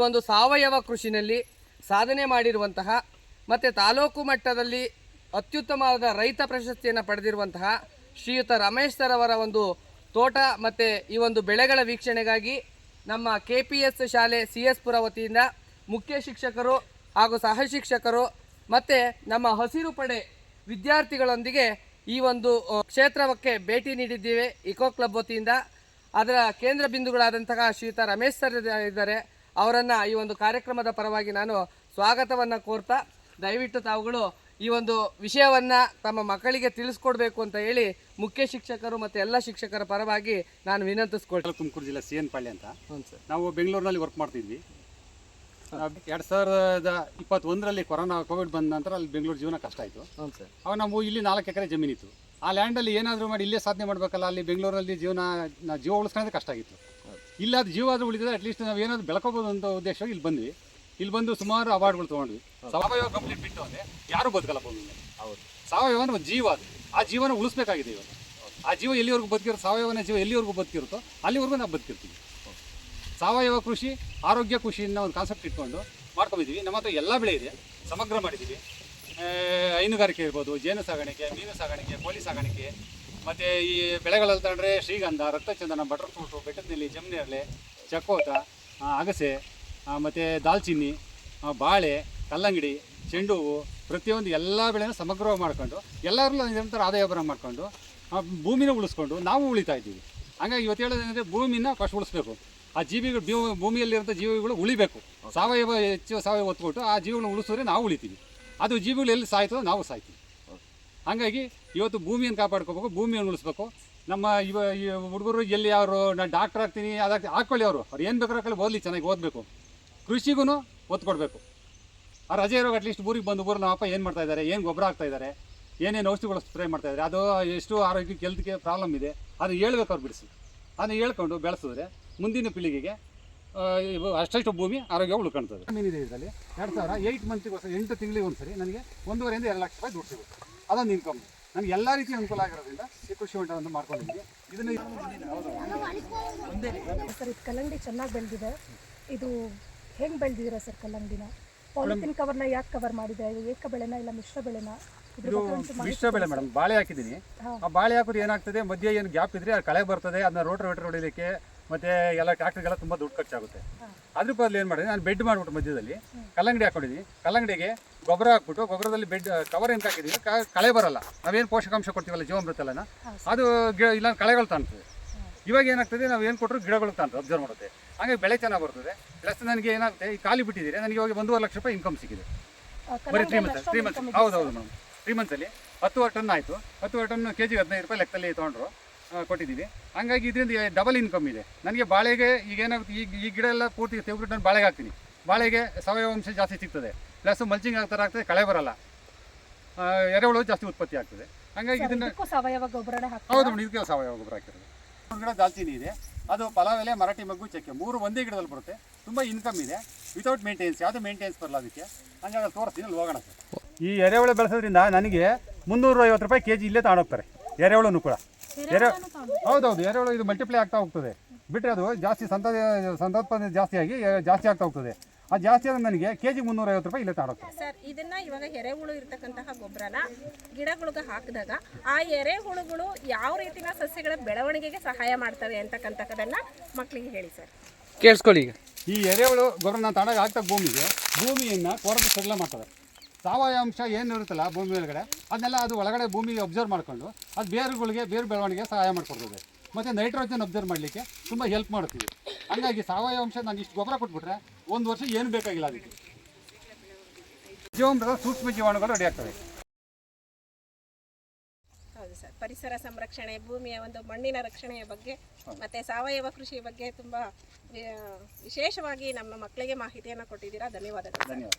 ಒಂದು ಸಾವಯವ ಕೃಷಿನಲ್ಲಿ ಸಾಧನೆ ಮಾಡಿರುವಂತಹ ಮತ್ತು ತಾಲೂಕು ಮಟ್ಟದಲ್ಲಿ ಅತ್ಯುತ್ತಮವಾದ ರೈತ ಪ್ರಶಸ್ತಿಯನ್ನು ಪಡೆದಿರುವಂತಹ ಶ್ರೀಯುತ ರಮೇಶ್ ಸರ್ ಅವರ ಒಂದು ತೋಟ ಮತ್ತು ಈ ಒಂದು ಬೆಳೆಗಳ ವೀಕ್ಷಣೆಗಾಗಿ ನಮ್ಮ KPS ಶಾಲೆ CS ಪುರ ವತಿಯಿಂದ ಮುಖ್ಯ ಶಿಕ್ಷಕರು ಹಾಗೂ ಸಹ ಶಿಕ್ಷಕರು ಮತ್ತು ನಮ್ಮ ಹಸಿರು ಪಡೆ ವಿದ್ಯಾರ್ಥಿಗಳೊಂದಿಗೆ ಈ ಒಂದು ಕ್ಷೇತ್ರಕ್ಕೆ ಭೇಟಿ ನೀಡಿದ್ದೇವೆ. ಇಕೋ ಕ್ಲಬ್ ವತಿಯಿಂದ ಅದರ ಕೇಂದ್ರ ಬಿಂದುಗಳಾದಂತಹ ಶ್ರೀಯುತ ರಮೇಶ್ ಸರ್ ಇದ್ದಾರೆ. ಅವರನ್ನು ಈ ಒಂದು ಕಾರ್ಯಕ್ರಮದ ಪರವಾಗಿ ನಾನು ಸ್ವಾಗತವನ್ನು ಕೋರ್ತಾ, ದಯವಿಟ್ಟು ತಾವುಗಳು ಈ ಒಂದು ವಿಷಯವನ್ನು ತಮ್ಮ ಮಕ್ಕಳಿಗೆ ತಿಳಿಸ್ಕೊಡ್ಬೇಕು ಅಂತ ಹೇಳಿ ಮುಖ್ಯ ಶಿಕ್ಷಕರು ಮತ್ತು ಎಲ್ಲ ಶಿಕ್ಷಕರ ಪರವಾಗಿ ನಾನು ವಿನಂತಿಸ್ಕೊಳ್ತೀನಿ. ತುಮಕೂರು ಜಿಲ್ಲೆ CN ಪಾಳ್ಯ ಅಂತ. ನಾವು ಬೆಂಗಳೂರಿನಲ್ಲಿ ವರ್ಕ್ ಮಾಡ್ತಿದ್ವಿ. 2021ರಲ್ಲಿ ಕೊರೋನಾ ಕೋವಿಡ್ ಬಂದ ನಂತರ ಅಲ್ಲಿ ಬೆಂಗಳೂರು ಜೀವನ ಕಷ್ಟ ಆಯಿತು. ಅವಾಗ ನಾವು ಇಲ್ಲಿ 4 ಎಕರೆ ಜಮೀನಿತ್ತು. ಆ ಲ್ಯಾಂಡಲ್ಲಿ ಏನಾದರೂ ಮಾಡಿ ಇಲ್ಲೇ ಸಾಧನೆ ಮಾಡಬೇಕಲ್ಲ, ಅಲ್ಲಿ ಬೆಂಗಳೂರಲ್ಲಿ ಜೀವ ಉಳಿಸ್ಕೊಳ್ಳೋದು ಕಷ್ಟ ಆಗಿತ್ತು. ಇಲ್ಲಾದ ಜೀವ ಆದರೂ ಉಳಿದಿದೆ, ಅಟ್ಲೀಸ್ಟ್ ನಾವು ಏನಾದರೂ ಬೆಳ್ಕೋಬೋದು ಅಂತ ಉದ್ದೇಶವಾಗಿ ಇಲ್ಲಿ ಬಂದ್ವಿ. ಇಲ್ಲಿ ಬಂದು ಸುಮಾರು ಅವಾರ್ಡ್ಗಳು ತೊಗೊಂಡ್ವಿ. ಸಾವಯವ ಕಂಪ್ಲೀಟ್ ಬಿಟ್ಟು ಅಂದರೆ ಯಾರೂ ಬದುಕಲ್ಲ ಭೂಮಿಯಲ್ಲಿ. ಹೌದು, ಸಾವಯವ ಅಂದ್ರೆ ಒಂದು ಜೀವ, ಅದು ಆ ಜೀವನ ಉಳಿಸ್ಬೇಕಾಗಿದೆ. ಇವಾಗ ಆ ಜೀವ ಎಲ್ಲಿವರೆಗೂ ಬದುಕಿರೋ, ಸಾವಯವನ ಜೀವ ಎಲ್ಲಿವರೆಗೂ ಬದುಕಿರುತ್ತೋ ಅಲ್ಲಿವರೆಗೂ ನಾವು ಬದುಕಿರ್ತೀವಿ. ಸಾವಯವ ಕೃಷಿ ಆರೋಗ್ಯ ಕೃಷಿಯನ್ನು ಒಂದು ಕಾನ್ಸೆಪ್ಟ್ ಇಟ್ಕೊಂಡು ಮಾಡ್ಕೊಂಡಿದ್ದೀವಿ. ನಮ್ಮ ಹತ್ರ ಎಲ್ಲ ಬೆಳೆ ಇದೆ, ಸಮಗ್ರ ಮಾಡಿದ್ದೀವಿ. ಹೈನುಗಾರಿಕೆ ಇರ್ಬೋದು, ಜೇನು ಸಾಗಾಣಿಕೆ, ಮೀನು ಸಾಗಾಣಿಕೆ, ಕೋಳಿ ಸಾಗಾಣಿಕೆ, ಮತ್ತು ಈ ಬೆಳೆಗಳಲ್ಲಿ ತಗೊಂಡ್ರೆ ಶ್ರೀಗಂಧ, ರಕ್ತಚಂದನ, ಬಟರ್ ಫ್ರೂಟು, ಬೆಟ್ಟದಲ್ಲಿ ಜಮ್ನೇರಳೆ, ಚಕೋತ, ಅಗಸೆ, ಮತ್ತು ದಾಲ್ಚಿನ್ನಿ, ಬಾಳೆ, ಕಲ್ಲಂಗಡಿ, ಚೆಂಡು ಹೂವು, ಪ್ರತಿಯೊಂದು ಎಲ್ಲ ಬೆಳೆನೂ ಸಮಗ್ರವಾಗಿ ಮಾಡ್ಕೊಂಡು ಎಲ್ಲರಲ್ಲೂ ನಿರಂತರ ಆದಾಯ ಬರ ಮಾಡ್ಕೊಂಡು ಭೂಮಿನ ಉಳಿಸ್ಕೊಂಡು ನಾವು ಉಳಿತಾ ಇದ್ದೀವಿ. ಹಂಗಾಗಿ ಇವತ್ತು ಹೇಳೋದೇನೆಂದರೆ ಭೂಮಿನ ಫಸ್ಟ್ ಉಳಿಸ್ಬೇಕು. ಆ ಜೀವಿಗಳು ಭೂಮಿಯಲ್ಲಿರೋಂಥ ಜೀವಿಗಳು ಉಳಿಬೇಕು. ಹೆಚ್ಚು ಸಾವಯವ ಒತ್ಕೊಟ್ಟು ಆ ಜೀವಿಗಳನ್ನ ಉಳಿಸಿದ್ರೆ ನಾವು ಉಳಿತೀವಿ. ಅದು ಜೀವಿಗಳು ಎಲ್ಲಿ ಸಾಯ್ತದೋ ನಾವು ಸಾಯ್ತೀವಿ. ಹಾಗಾಗಿ ಇವತ್ತು ಭೂಮಿಯನ್ನು ಕಾಪಾಡ್ಕೋಬೇಕು, ಭೂಮಿಯನ್ನು ಉಳಿಸ್ಬೇಕು. ನಮ್ಮ ಈ ಹುಡುಗರು ಎಲ್ಲಿ ಅವರು ನಾನು ಡಾಕ್ಟರ್ ಆಗ್ತೀನಿ ಹಾಕ್ಕೊಳ್ಳಿ, ಅವ್ರು ಏನು ಬೇಕಾದ್ರೂ ಹಾಕೊಳ್ಳಿ, ಓದಲಿ, ಚೆನ್ನಾಗಿ ಓದಬೇಕು. ಕೃಷಿಗೂ ಒತ್ತು ಕೊಡಬೇಕು. ಆ ರಜೆ ಇರೋವಾಗ ಅಟ್ಲೀಸ್ಟ್ ಊರಿಗೆ ಬಂದು ಊರಲ್ಲಿ ನಮ್ಮ ಅಪ್ಪ ಏನು ಮಾಡ್ತಾ ಇದ್ದಾರೆ, ಏನು ಗೊಬ್ಬರ ಹಾಕ್ತಾ ಇದ್ದಾರೆ, ಏನೇನು ಔಷಧಿಗಳು ಸ್ಪ್ರೇ ಮಾಡ್ತಾ ಇದ್ದಾರೆ, ಅದು ಎಷ್ಟು ಆರೋಗ್ಯಕ್ಕೆ ಹೆಲ್ತ್ಗೆ ಪ್ರಾಬ್ಲಮ್ ಇದೆ, ಅದು ಹೇಳ್ಬೇಕು. ಅವ್ರು ಬಿಡಿಸಿ ಅದನ್ನು ಹೇಳ್ಕೊಂಡು ಬೆಳೆಸಿದ್ರೆ ಮುಂದಿನ ಪೀಳಿಗೆಗೆ ಅಷ್ಟಷ್ಟು ಭೂಮಿ ಆರೋಗ್ಯ ಉಳ್ಕೊಳ್ತದೆ. ಮೀನಿದೆ ಇದರಲ್ಲಿ 2008 ಮಂತಿಗೆ 8 ತಿಂಗಳಿಗೆ ಒಂದು ಸರಿ ನನಗೆ 1.5 ರಿಂದ 2 ಲಕ್ಷ ರೂಪಾಯಿ ದುಡ್ಡು ಸಿಗುತ್ತೆ. ಅದೊಂದು ಇನ್ಕಮ್ ನನಗೆ ಎಲ್ಲ ರೀತಿ ಅನುಕೂಲ ಆಗಿರೋದ್ರಿಂದ ಈ ಕೃಷಿ ಹೊಂಡವನ್ನು ಮಾಡ್ಕೊಂಡಿದ್ದೀನಿ. ಇದನ್ನು ಸರ್, ಇದು ಕಲ್ಲಂಗಡಿ ಚೆನ್ನಾಗಿ ಬೆಳೆದಿದೆ. ಇದು ಹೆಂಗೆ ಬೆಳೆದಿದ್ದೀರಾ ಸರ್ ಕಲ್ಲಂಗಡಿನ? ಪಾಲಿಥಿನ್ ಕವರ್ನ ಯಾಕೆ ಕವರ್ ಮಾಡಿದೆ? ಏಕ ಬೆಳೆನ ಇಲ್ಲ ಮಿಶ್ರ ಬೆಳೆನ? ಇದು ಮಿಶ್ರ ಬೆಳೆ ಮೇಡಮ್. ಬಾಳೆ ಹಾಕಿದ್ದೀನಿ. ಆ ಬಾಳೆ ಹಾಕೋದು ಏನಾಗ್ತದೆ, ಮಧ್ಯೆ ಏನು ಗ್ಯಾಪ್ ಇದ್ರೆ ಅದು ಕಳೆ ಬರ್ತದೆ. ಅದನ್ನ ರೋಟರ್ ಹೊಡಿಲಿಕ್ಕೆ ಮತ್ತೆ ಎಲ್ಲ ಟ್ರಾಕ್ಟರ್ಗೆಲ್ಲ ತುಂಬ ದುಡ್ಡು ಖರ್ಚಾಗುತ್ತೆ. ಅದ್ರ ಬದಲು ಏನು ಮಾಡಿದೆ, ನಾನು ಬೆಡ್ ಮಾಡಿಬಿಟ್ಟು ಮಧ್ಯದಲ್ಲಿ ಕಲ್ಲಂಗಡಿ ಹಾಕೊಂಡಿದ್ದೀನಿ. ಕಲ್ಲಂಗಡಿಗೆ ಗೊಬ್ಬರ ಹಾಕ್ಬಿಟ್ಟು ಗೊಬ್ಬರದಲ್ಲಿ ಬೆಡ್ ಕವರ್ ಏನು ಹಾಕಿದ್ದೀವಿ, ಕಳೆ ಬರಲ್ಲ. ನಾವೇನು ಪೋಷಕಾಂಶ ಕೊಡ್ತೀವಲ್ಲ ಜೀವಾಮೃತಲ್ಲನ, ಅದು ಇಲ್ಲ ಕಳೆಗಳು ತಾಣ್ತದೆ. ಇವಾಗ ಏನಾಗ್ತದೆ, ನಾವು ಏನು ಕೊಟ್ಟರು ಗಿಡಗಳು ತಾಣ್ತದೆ, ಅಬ್ಸರ್ವ್ ಮಾಡುತ್ತೆ. ಹಾಗಾಗಿ ಬೆಳೆ ಚೆನ್ನಾಗಿ ಬರ್ತದೆ. ಪ್ಲಸ್ ನನಗೆ ಏನಾಗುತ್ತೆ, ಈ ಖಾಲಿ ಬಿಟ್ಟಿದ್ದೀರಿ, ನನಗೆ ಇವಾಗ 1.5 ಲಕ್ಷ ರೂಪಾಯಿ ಇನ್ಕಮ್ ಸಿಕ್ಕಿದೆ ಬರೀ 3 ಮಂತ್ಸ್. ಹೌದೌದು ಮೇಡಮ್, 3 ಮಂತ್ಸಲ್ಲಿ 10 ಟನ್ ಆಯಿತು. 10 ಟನ್ ಕೆಜಿಗೆ 15 ರೂಪಾಯಿ ಲೆಕ್ಕದಲ್ಲಿ ತೊಗೊಂಡ್ರು, ಕೊಟ್ಟಿದ್ದೀವಿ. ಹಂಗಾಗಿ ಇದರಿಂದ ಡಬಲ್ ಇನ್ಕಮ್ ಇದೆ ನನಗೆ. ಬಾಳೆಗೆ ಈಗ ಏನಾಗುತ್ತೆ, ಈ ಗಿಡ ಎಲ್ಲ ಪೂರ್ತಿ ತೆಗೆದುಬಿಟ್ಟು ನಾನು ಬಾಳೆಗೆ ಹಾಕ್ತೀನಿ. ಬಾಳೆಗೆ ಸಾವಯವ ಅಂಶ ಜಾಸ್ತಿ ಸಿಗ್ತದೆ, ಪ್ಲಸ್ ಮಲ್ಚಿಂಗ್ ಆಗ್ತದೆ, ಕಳೆ ಬರಲ್ಲ, ಎರೆಹುಳು ಜಾಸ್ತಿ ಉತ್ಪತ್ತಿ ಆಗ್ತದೆ. ಹಂಗಾಗಿ ಇದನ್ನು ಸಾವಯವ ಗೊಬ್ಬರ. ಹೌದು ಮೇಡಮ್, ಇದಕ್ಕೆ ಸಾವಯವ ಗೊಬ್ಬರ ಹಾಕಿರೋದು. ಗಿಡ ದಾಲ್ಚಿನ್ನಿ ಇದೆ, ಅದು ಪಲಾವೆಲೆ, ಮರಾಠಿ ಮಗ್ಗು, ಚಕ್ಕೆ 3 ಒಂದೇ ಗಿಡದಲ್ಲಿ ಬರುತ್ತೆ. ತುಂಬ ಇನ್ಕಮ್ ಇದೆ ವಿತೌಟ್ ಮೇಂಟೆನೆನ್ಸ್. ಯಾವುದೇ ಮೇಂಟೆನೆನ್ಸ್ ಬರಲ್ಲ ಅದಕ್ಕೆ. ಹಂಗಾಗಿ ಅದು ತೋರಿಸ್ತೀನಿ, ಅಲ್ಲಿ ಹೋಗೋಣ ಸರ್. ಈ ಎರೆಹುಳು ಬೆಳೆಸೋದ್ರಿಂದ ನನಗೆ 350 ರೂಪಾಯಿ ಕೆಜಿ ಇಲ್ಲೇ ತಗೊಂಡೋಗ್ತಾರೆ. ಎರೆಹುಳು ಕೂಡ ಹೌದೌದು, ಎರೆಹುಳು ಇದು ಮಲ್ಟಿಪ್ಲೈ ಆಗ್ತಾ ಹೋಗ್ತದೆ. ಬಿಟ್ಟರೆ ಅದು ಜಾಸ್ತಿ ಸಂತಾತ್ಪನೆ ಜಾಸ್ತಿ ಆಗ್ತಾ ಹೋಗ್ತದೆ. ಅದು ಜಾಸ್ತಿ ಆದರೆ ನನಗೆ ಕೆಜಿಗೆ 350 ರೂಪಾಯಿ ಇಲ್ಲೇ ತಗೊಂಡೋಗ್ತಾರೆ ಸರ್. ಇದನ್ನ ಇವಾಗ ಎರೆಹುಳು ಇರ್ತಕ್ಕಂತಹ ಗೊಬ್ಬರನ ಗಿಡಗಳಿಗೆ ಹಾಕಿದಾಗ ಆ ಎರೆಹುಳುಗಳು ಯಾವ ರೀತಿಯ ಸಸ್ಯಗಳ ಬೆಳವಣಿಗೆಗೆ ಸಹಾಯ ಮಾಡ್ತವೆ ಅಂತಕ್ಕಂಥದ್ದನ್ನ ಮಕ್ಕಳಿಗೆ ಹೇಳಿ ಸರ್. ಕೇಳಿಸ್ಕೊಳ್ಳಿ. ಈಗ ಈ ಎರೆಹುಳು ಗೊಬ್ಬರನ ತಗೊಂಡಾಗ ಆಗ್ತಾ ಭೂಮಿಯನ್ನು ಕೊರತೆ ಸಡಿಲ ಮಾಡ್ತದೆ. ಸಾವಯವ ಅಂಶ ಏನು ಇರುತ್ತಲ್ಲ ಭೂಮಿ ಒಳಗಡೆ, ಅದನ್ನೆಲ್ಲ ಅದು ಒಳಗಡೆ ಭೂಮಿಗೆ ಅಬ್ಸರ್ವ್ ಮಾಡಿಕೊಂಡು ಅದು ಬೇರು ಬೆಳವಣಿಗೆ ಸಹಾಯ ಮಾಡಿಕೊಡ್ತದೆ. ಮತ್ತು ನೈಟ್ರೋಜನ್ ಅಬ್ಸರ್ವ್ ಮಾಡಲಿಕ್ಕೆ ತುಂಬ ಹೆಲ್ಪ್ ಮಾಡ್ತೀವಿ. ಹಂಗಾಗಿ ಸಾವಯವ ಅಂಶ ನಾನು ಇಷ್ಟು ಗೊಬ್ಬರ ಕೊಟ್ಬಿಟ್ರೆ 1 ವರ್ಷ ಏನು ಬೇಕಾಗಿಲ್ಲ. ಅದಕ್ಕೆ ಜೀವಾಮೃತ ಸೂಕ್ಷ್ಮ ಜೀವಾಣುಗಳು ರೆಡಿ ಆಗ್ತವೆ. ಹೌದು ಸರ್, ಪರಿಸರ ಸಂರಕ್ಷಣೆ, ಭೂಮಿಯ ಒಂದು ಮಣ್ಣಿನ ರಕ್ಷಣೆಯ ಬಗ್ಗೆ ಮತ್ತು ಸಾವಯವ ಕೃಷಿಯ ಬಗ್ಗೆ ತುಂಬ ವಿಶೇಷವಾಗಿ ನಮ್ಮ ಮಕ್ಕಳಿಗೆ ಮಾಹಿತಿಯನ್ನು ಕೊಟ್ಟಿದ್ದೀರಾ. ಧನ್ಯವಾದಗಳು.